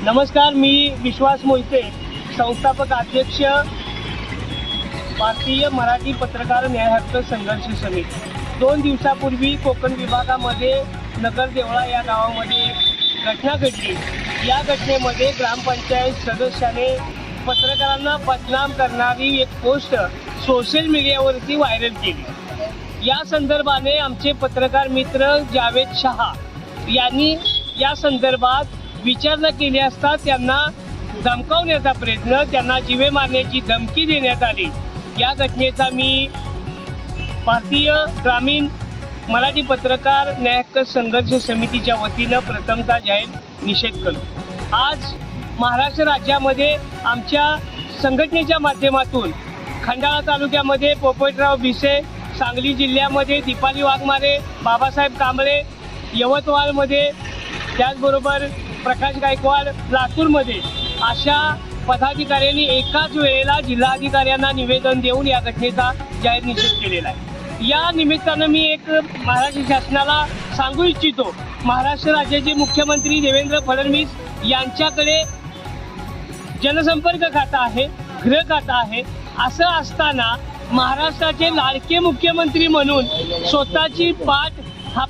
नमस्कार, मी विश्वास मोहिते, संस्थापक अध्यक्ष भारतीय मराठी पत्रकार न्याय हक्क संघर्ष समिती। 2 दिवसापूर्वी कोकण विभागामध्ये नगर देवळा या गावामध्ये एक घटना घडली। या घटनेमध्ये ग्रामपंचायत सदस्याने पत्रकारांना बदनाम करणारी एक पोस्ट सोशल मीडियावरती व्हायरल केली। या संदर्भाने आमचे पत्रकार मित्र जावेद शहा यांनी या संदर्भात विचारणा केली असता त्यांना धमकावण्याचा प्रयत्न, त्यांना जीवे मारण्याची धमकी देण्यात आली। या घटनेचा मी भारतीय ग्रामीण मराठी पत्रकार न्याय हक्क संघर्ष समितीच्या वतीनं प्रथमतः जाहीर निषेध करतो। आज महाराष्ट्र राज्यामध्ये आमच्या संघटनेच्या माध्यमातून खंडाळा तालुक्यामध्ये पोपटराव भिसे, सांगली जिल्ह्यामध्ये दीपाली वाघमारे, बाबासाहेब कांबळे, यवतमाळमध्ये, त्याचबरोबर प्रकाश गायकवाड, लातूरमध्ये अशा पदाधिकाऱ्यांनी एकाच वेळेला जिल्हाधिकाऱ्यांना निवेदन देऊन या घटनेचा जाहीर निषेध केलेला आहे। या निमित्तानं मी एक महाराष्ट्र शासनाला सांगू इच्छितो, महाराष्ट्र राज्याचे मुख्यमंत्री देवेंद्र फडणवीस यांच्याकडे जनसंपर्क खाता आहे, गृह खाता आहे। असं असताना महाराष्ट्राचे लाडके मुख्यमंत्री म्हणून स्वतःची पाठ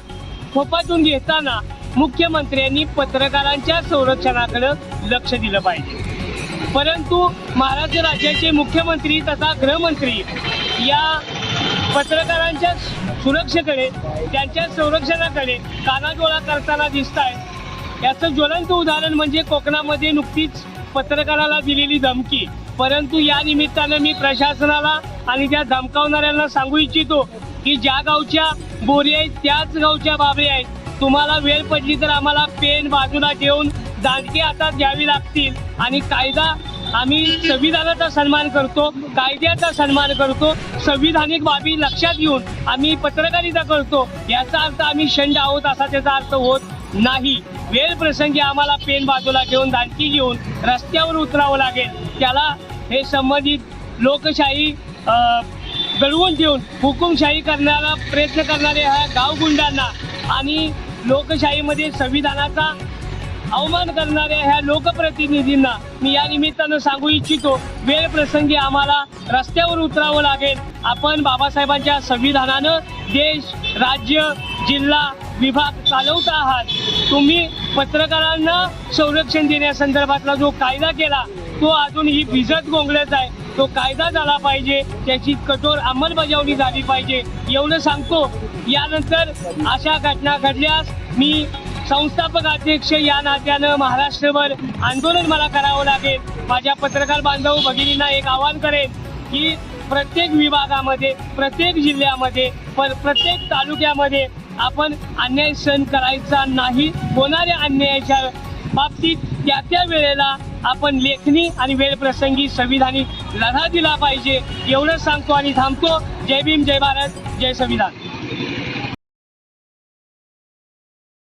थोपाटून घेताना मुख्यमंत्र्यांनी पत्रकारांच्या संरक्षणाकडे लक्ष दिलं पाहिजे। परंतु महाराष्ट्र राज्याचे मुख्यमंत्री तथा गृहमंत्री या पत्रकारांच्या सुरक्षेकडे, त्यांच्या संरक्षणाकडे कानाडोळा करताना दिसत आहे। याचं ज्वलंत उदाहरण म्हणजे कोकणामध्ये नुकतीच पत्रकाराला दिलेली धमकी। परंतु या निमित्तानं मी प्रशासनाला आणि त्या धमकावणाऱ्यांना सांगू इच्छितो की ज्या गावच्या बोरी आहेत त्याच गावच्या बाबरी आहेत। तुम्हाला वेळ पडली तर आम्हाला पेन बाजूला ठेवून दांडके हातात घ्यावी लागतील आणि कायदा, आम्ही संविधानाचा सन्मान करतो, कायद्याचा सन्मान करतो, संविधानिक बाबी लक्षात घेऊन आम्ही पत्रकारिता करतो। याचा अर्थ आम्ही शंड आहोत असा त्याचा अर्थ होत नाही। वेळ प्रसंगी आम्हाला पेन बाजूला ठेवून दांडकी घेऊन रस्त्यावर उतरावं लागेल। त्याला हे संबंधित लोकशाही दडवून ठेवून हुकुमशाही करण्याचा प्रयत्न करणारे ह्या गावगुंडांना आणि लोकशाहीमध्ये संविधानाचा अवमान करणाऱ्या ह्या लोकप्रतिनिधींना मी या निमित्तानं सांगू इच्छितो, वेळ प्रसंगी आम्हाला रस्त्यावर उतरावं लागेल। आपण बाबासाहेबांच्या संविधानानं देश, राज्य, जिल्हा, विभाग चालवता आहात। तुम्ही पत्रकारांना संरक्षण देण्यासंदर्भातला जो कायदा केला तो अजूनही भिजत गोंगलत आहे। तो कायदा झाला पाहिजे, त्याची कठोर अंमलबजावणी झाली पाहिजे एवढं सांगतो। यानंतर अशा घटना घडल्यास मी संस्थापक अध्यक्ष या नात्यानं महाराष्ट्रभर आंदोलन मला करावं लागेल। माझ्या पत्रकार बांधव भगिनींना एक आवाहन करेन की प्रत्येक विभागामध्ये, प्रत्येक जिल्ह्यामध्ये, प्रत्येक तालुक्यामध्ये आपण अन्याय सहन करायचा नाही। होणाऱ्या अन्यायाच्या बाबतीत त्या वेळेला आपण लेखणी आणि वेळ प्रसंगी संविधानिक लढा दिला पाहिजे एवढं सांगतो आणि थांबतो। जय भीम, जय भारत, जय संविधान।